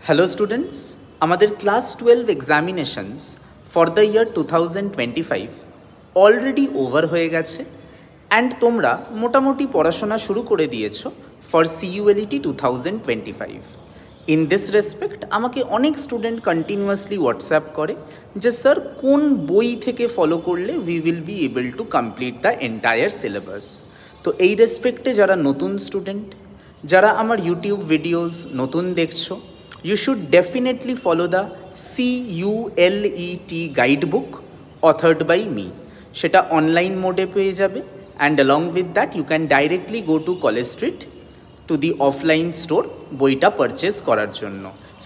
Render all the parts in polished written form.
Hello students, আমাদের class 12 examinations for the year 2025 already over হয়ে গেছে অ্যান্ড তোমরা মোটামুটি পড়াশোনা শুরু করে দিয়েছো for CULET 2025। In this respect আমাকে অনেক স্টুডেন্ট কন্টিনিউয়াসলি হোয়াটসঅ্যাপ করে যে স্যার কোন বই থেকে ফলো করলে we will be able to complete the entire syllabus. তো এই রেসপেক্টে যারা নতুন স্টুডেন্ট, যারা আমার ইউটিউব ভিডিওস নতুন দেখছো, you should definitely follow the CULET guidebook authored by me। সেটা অনলাইন মোডে পেয়ে যাবে and along with that you can directly go to College Street to the offline store বইটা পারচেস করার জন্য।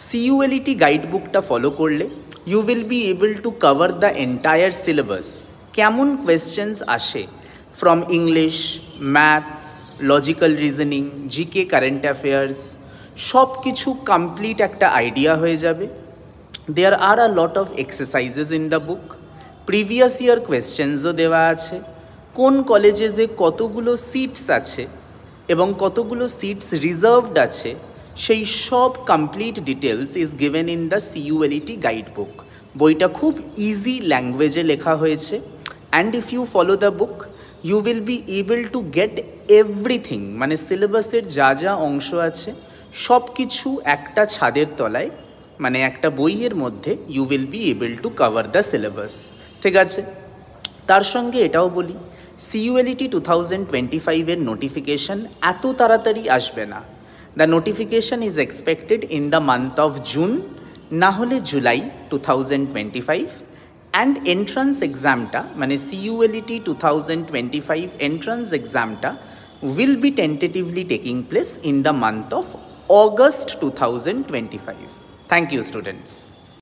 CULET গাইডবুকটা ফলো করলে you will be able to cover the entire syllabus। কেমন questions আসে from English, Maths, Logical Reasoning, GK Current Affairs, সব কিছু complete একটা idea হয়ে যাবে। There are a lot of exercises in the book, previous year কোয়েশ্চেন্সও দেওয়া আছে, কোন কলেজেসে কতগুলো সিটস আছে এবং কতগুলো সিটস রিজার্ভড আছে সেই সব complete details is given in the CULET guidebook. বইটা খুব ইজি ল্যাঙ্গুয়েজে লেখা হয়েছে and if you follow the book you will be able to get everything, মানে সিলেবাসের যা যা অংশ আছে সব কিছু একটা ছাদের তলায়, মানে একটা বইয়ের মধ্যে you will be able to cover the syllabus. ঠিক আছে, তার সঙ্গে এটাও বলি CULET 2025-এর নোটিফিকেশান এত তাড়াতাড়ি আসবে না। The notification is expected in the month of June, না হলে জুলাই 2025। অ্যান্ড এন্ট্রান্স এক্সামটা মানে CULET 2025 এন্ট্রান্স এক্সামটা will be tentatively taking place in the month of August 2025. Thank you, students.